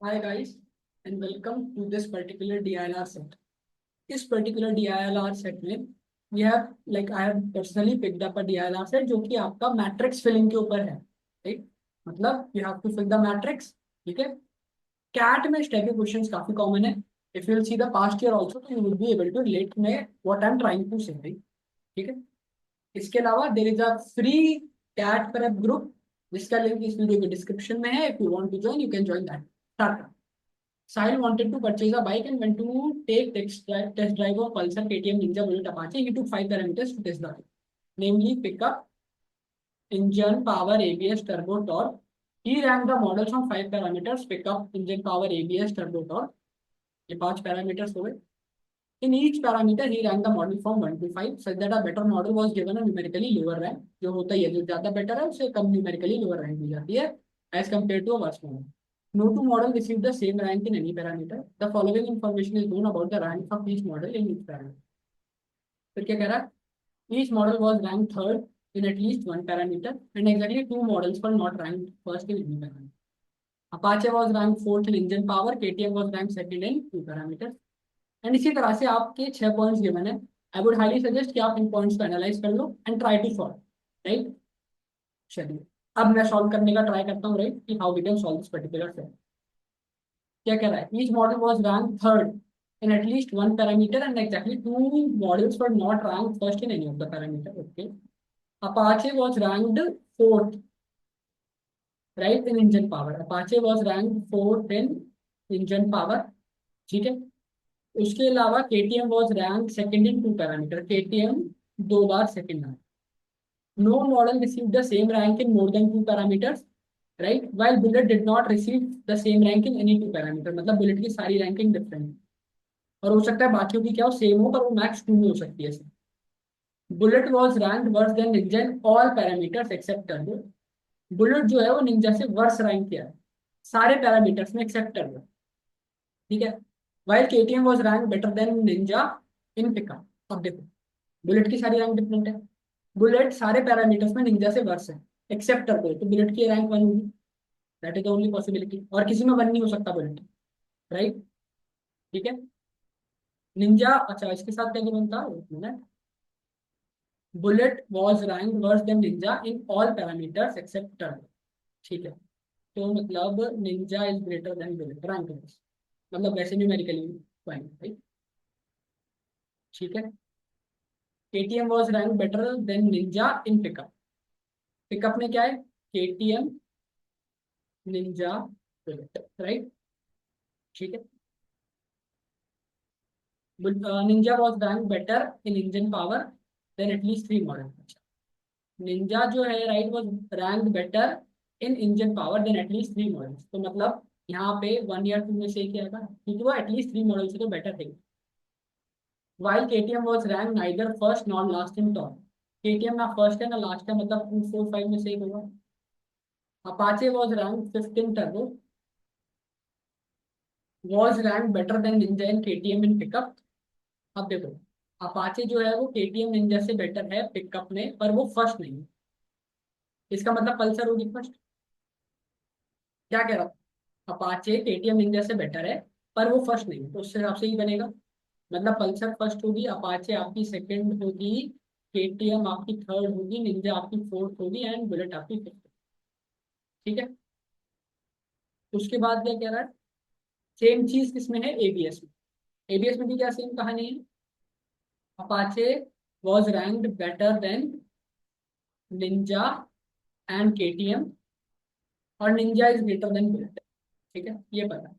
Hi guys, and welcome to this particular DILR set. इस particular DILR set में we have I have personally picked up a DILR set जो कि आपका matrix filling के ऊपर है, right? मतलब you have to fill the matrix, ठीक है? कैट में इस टाइप के क्वेश्चंस काफी कॉमन है. If you will see the past year also, तो you will be able to relate में what I am trying to say, right? ठीक है. इसके अलावा there is a free CAT prep group जिसका लिंक इस वीडियो के डिस्क्रिप्शन में है. If you want to join you can join that. Start. Sahil wanted to purchase a bike and went to take test drive of Pulsar, KTM, Ninja, Bullet, Apache. He took 5 parameters to test the bike, namely pickup, engine, power, ABS, turbo, torque. He ranked the models from 5 parameters: pickup, engine, power, ABS, turbo, torque. ये 5 parameters हो गए. In each parameter, he ranked the model from 1 to 5, such that a better model was given a numerically lower rank. जो होता है जो ज़्यादा better है उसे कम numerically lower rank दी जाती है as compared to a worse model. No two model received the same rank in any parameter. The following information is known about the rank of each model in each parameter. फिर क्या कह रहा है? Each model was ranked third in at least one parameter, and exactly two models were not ranked first in any parameter. Apache was ranked fourth in engine power. KTM was ranked second in two parameters. And इसी तरह से आपके 6 points given है. I would highly suggest कि आप इन points को analyse कर लो and try to solve. Right. चलिए अब मैं सॉल्व करने का ट्राई करता हूँ, राइट, कि how we can solve this particular set. क्या कह रहा है? Each model was rank third in at least one parameter and exactly two models were not ranked first in any of the parameter. Okay. Apache was ranked fourth, right, in engine power. Apache was ranked fourth in engine power. ठीक है. उसके अलावा KTM was rank second in two parameter. KTM 2 बार second है. No model receive the same rank in more than 2 parameters, right, while Bullet did not receive the same rank in any 2 parameter. मतलब Bullet की सारी ranking different है और हो सकता है बाकियों की क्या हो, सेम हो, पर वो मैक्स 2 में हो सकती है. Bullet was rank worse than ninja in all parameters except turbo. Bullet जो है वो निंजा से वर्स रैंक किया है सारे पैरामीटर्स में एक्सेप्ट टर्बो. ठीक है. While KTM was rank better than ninja in pickup. अब देखो बुलेट की सारी रैंक डिफरेंट है. बुलेट सारे पैरामीटर्स में निंजा से वर्स है एक्सेप्ट टर्बो, तो बुलेट की रैंक 1 होगी. That is the only possibility, और किसी में 1 नहीं हो सकता बुलेट. राइट. ठीक है. निंजा, अच्छा इसके साथ क्या बनता है, एक minute. Bullet was rank worse than ninja in all parameters except turbo. ठीक है. तो मतलब ninja is greater than bullet rank wise, मतलब वैसे न्यूमेरिकली पॉइंट, राइट. ठीक है. KTM was rank better than ninja in pickup. Pickup में क्या है? KTM, ninja, bullet, right. ठीक है. Ninja was rank better in engine power than at least 3 model. अच्छा, निंजा जो है, right, was rank better in engine power than at least 3 models. तो मतलब यहाँ पे 1 या 2 में से क्या आएगा, क्योंकि वो एटलीस्ट 3 मॉडल से तो बेटर है. While KTM was rank neither first not last in top. KTM ना फर्स्ट है ना लास्ट है, मतलब 2 4 5 में से एक होगा. Apache was rank fifth in turbo. Was rank better than ninja in KTM in pickup. अब देखो अपाचे जो है वो KTM निंजा से बेटर है पिकअप में, पर वो फर्स्ट नहीं है. इसका मतलब पल्सर होगी फर्स्ट. क्या कह रहा हूँ? अपाचे KTM निंजा से बेटर है पर वो फर्स्ट नहीं है, तो उस हिसाब से ही बनेगा. मतलब पल्सर फर्स्ट होगी, अपाचे आपकी सेकंड होगी, KTM आपकी थर्ड होगी, निंजा आपकी फोर्थ होगी एंड बुलेट आपकी फिफ्थ. ठीक है. उसके बाद क्या कह रहा है? सेम चीज किसमें है? ABS में. ABS में भी क्या सेम कहानी है? Apache was ranked better than Ninja and KTM, और Ninja is greater than bullet. ठीक है, ये पता है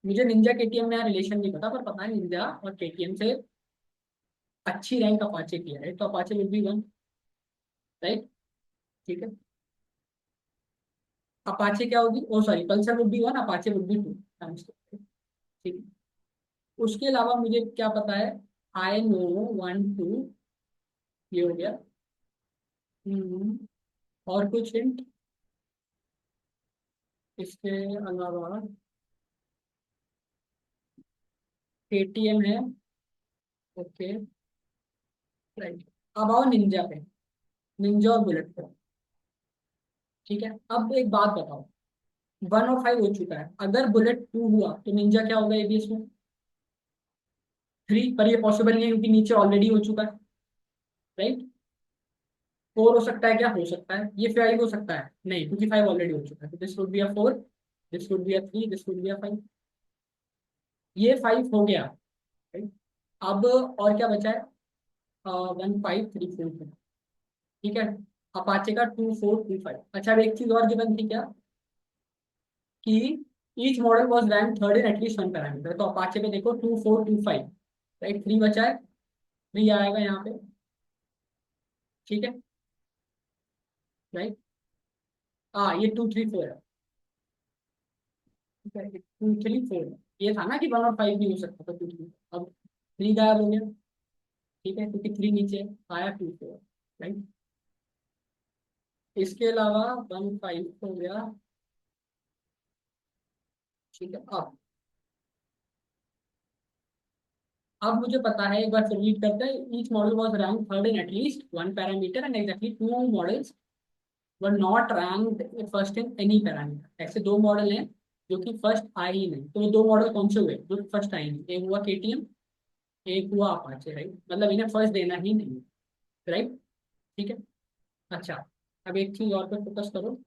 मुझे. निंजा KTM में रिलेशन नहीं पता, पर पता है निंजा और KTM से अच्छी रैंक अपाचे की है, तो अपाचे विल बी 1, राइट. ठीक है. अपाचे क्या होगी, oh sorry, Pulsar would be 1, Apache would be 2. ठीक है. उसके अलावा मुझे क्या पता है? आई नो 1 2, ये हो गया. हम्म, और कुछ हिंट इसके अलावा? KTM है. Okay, right. अब आओ निंजा पे, निंजा और बुलेट पे. ठीक है. अब एक बात बताओ, 1 और 5 हो चुका है। अगर बुलेट 2 हुआ तो निंजा क्या होगा एबीएस में? 3, पर ये पॉसिबल नहीं है क्योंकि नीचे ऑलरेडी हो चुका है, राइट। 4 हो सकता है क्या? हो सकता है। ये 5 हो सकता है? नहीं, क्योंकि 5 ऑलरेडी हो चुका है। This would be a 4, this would be a 3, this would be a 5। ये 5 हो गया, राइट। अब और क्या बचा है? 1 5 3 4 ठीक है। अपाचे का 2 4 2 5। अच्छा, अब एक चीज और गिवन थी क्या, कि each model was rank third in at least one parameter. तो अपाचे पे देखो 2 4 2 5, राइट। 3 बचा है, 3 आएगा यहाँ पे, ठीक है, राइट। हाँ, ये 2 3 4 है, ठीक है। 2 3 4 ये था ना कि 1 और 5 नहीं हो सकता था, 2 3। अब 3 गायब हो गया, ठीक है, क्योंकि 3 नीचे है, आया 2 4, राइट। इसके अलावा 1 5 हो गया, ठीक है। अब मुझे पता है, एक बार फिर रीड करते हैं। Each model was rank third in at least one parameter and exactly two models were not ranked first in any parameter. ऐसे दो मॉडल हैं जो कि फर्स्ट आए ही नहीं। तो ये दो मॉडल कौन से हुए जो फर्स्ट आए नहीं? एक हुआ केटीएम, एक हुआ अपाचे, राइट। मतलब इन्हें फर्स्ट देना ही नहीं, राइट, ठीक है। अच्छा, अब एक चीज और पे फोकस करो।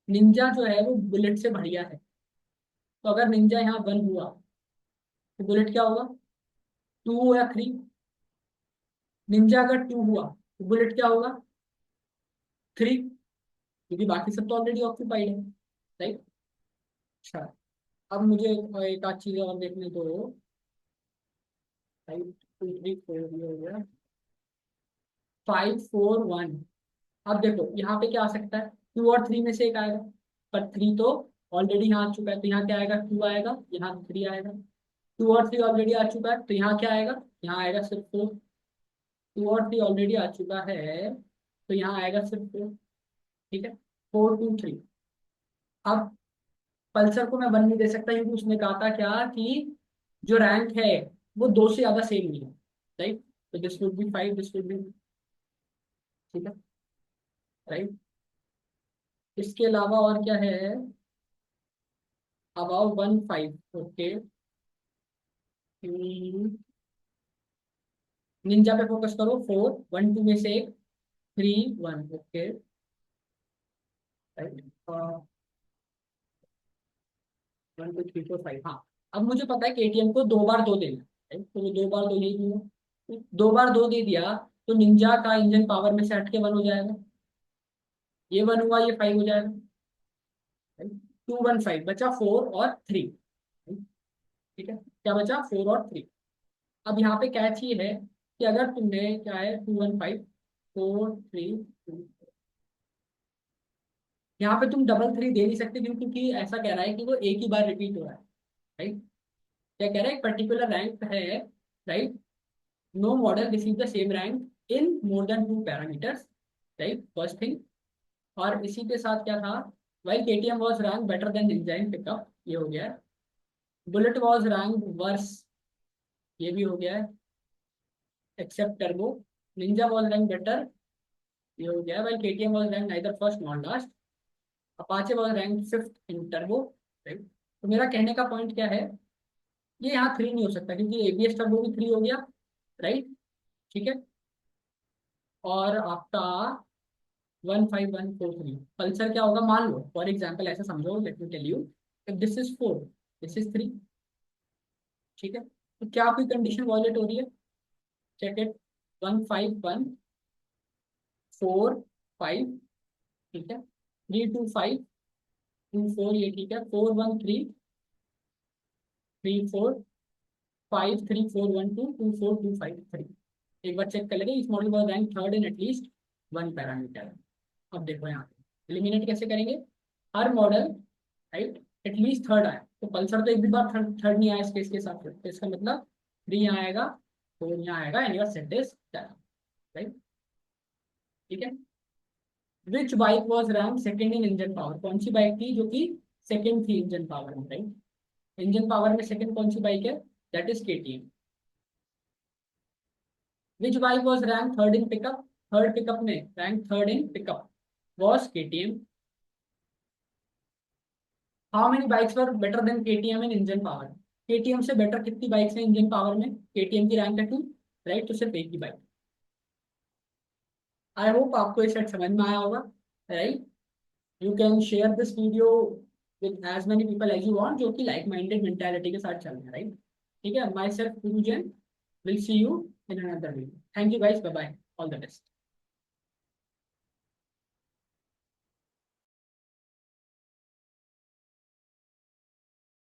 निंजा जो है वो बुलेट से बढ़िया है। तो अगर निंजा यहाँ 1 हुआ तो बुलेट क्या होगा? 2 या 3। निंजा अगर 2 हुआ तो बुलेट क्या होगा? 3, क्योंकि बाकी सब तो ऑलरेडी ऑक्यूपाइड है, राइट। अच्छा, अब मुझे एक आध चीज और देखने दो। 5 2 3 4 ये हो गया, 5 4 1। अब देखो यहाँ पे क्या आ सकता है? 2 और 3 में से एक आएगा, पर 3 तो ऑलरेडी यहाँ आ चुका है, तो यहाँ क्या आएगा? 2 आएगा, यहाँ 3 आएगा। 2 और 3 ऑलरेडी आ चुका है, तो यहाँ क्या आएगा? यहाँ आएगा सिर्फ 4। 2 और 3 ऑलरेडी आ चुका है, तो यहाँ आएगा सिर्फ 4, ठीक है। 4 2 3। अब पल्सर को मैं 1 नहीं दे सकता क्योंकि उसने कहा था क्या, कि जो रैंक है वो 2 से ज्यादा सेम नहीं है, राइट। तो this would be 5, this would be, ठीक है, राइट। इसके अलावा और क्या है? About 1 5, okay. निंजा पे फोकस करो। 4 1 2 में से एक, 3 1, ओके, राइट। 1 2 3 4 5, हाँ। अब मुझे पता है कि एटीएम को 2 बार 2 देना, राइट। तो मैं 2 बार 2 दे दूंगा। 2 बार 2 दे दिया तो निंजा का इंजन पावर में से हट के 1 हो जाएगा। ये 1 हुआ, ये 5 हो जाएगा, राइट। 2 1 5 बचा, 4 और 3, ठीक है। क्या बचा? 4 और 3। अब यहाँ पे कैच ये है कि अगर तुमने क्या है, 2 1 5 4 3 2, यहाँ पे तुम डबल 3 दे नहीं सकते क्योंकि ऐसा कह रहा है कि वो एक ही बार रिपीट हो रहा है, राइट। क्या कह रहा है? एक पर्टिकुलर रैंक है, right. No model receive the same rank in more than 2 parameters, right, first thing. और इसी के साथ क्या था? While KTM was rank better than ninja in pickup, ये हो गया है। बुलेट वाज रैंक वर्स, ये भी हो गया है, except turbo. Ninja was rank better, ये हो गया है। While KTM was rank neither first nor last. Apache was rank fifth in turbo, right. तो मेरा कहने का पॉइंट क्या है, ये यहाँ 3 नहीं हो सकता क्योंकि एबीएस टर्बो भी 3 हो गया, राइट, ठीक है। और आपका 1 5 1 4 3 पल्सर क्या होगा? मान लो फॉर एग्जाम्पल ऐसा समझो, let me tell you, if this is 4, this is 3, ठीक है। तो क्या कोई कंडीशन वॉयलेट हो रही है? Check it. 1 5 1 4 5, ठीक है। 3 2 5 2 4, ये ठीक है। 4 1 3 3 4 5 3 4 1 2 2 4 2 5 3। एक बार चेक कर लेंगे। इस मॉडल का rank third in at least one parameter. अब देखो यहाँ पे एलिमिनेट कैसे करेंगे? हर मॉडल, राइट, एटलीस्ट थर्ड आए। तो पल्सर तो एक भी बार थर्ड थर्ड नहीं आया इस केस के हिसाब से, तो इसका मतलब 3 यहाँ आएगा, 4 यहाँ आएगा, and your set is done, right, ठीक है। Which bike was rank second in engine power? कौन सी बाइक थी जो कि सेकेंड थी इंजन पावर में, राइट। इंजन पावर में सेकेंड कौन सी बाइक है? That is KTM. Which bike was rank third in pickup? Third pickup में rank third in pickup was KTM. How many bikes were better than KTM in engine power? KTM से better कितनी bikes हैं engine power में? KTM की rank है 2, right, तो सिर्फ एक ही बाइक। आई होप आपको ये सेट समझ में आया होगा, right. You can share this video with as many people as you want, जो कि लाइक माइंडेड मेंटालिटी के साथ चल रहे हैं, राइट। ठीक है, myself Guru Jain, will see you in another video. Thank you guys, bye bye, all the best.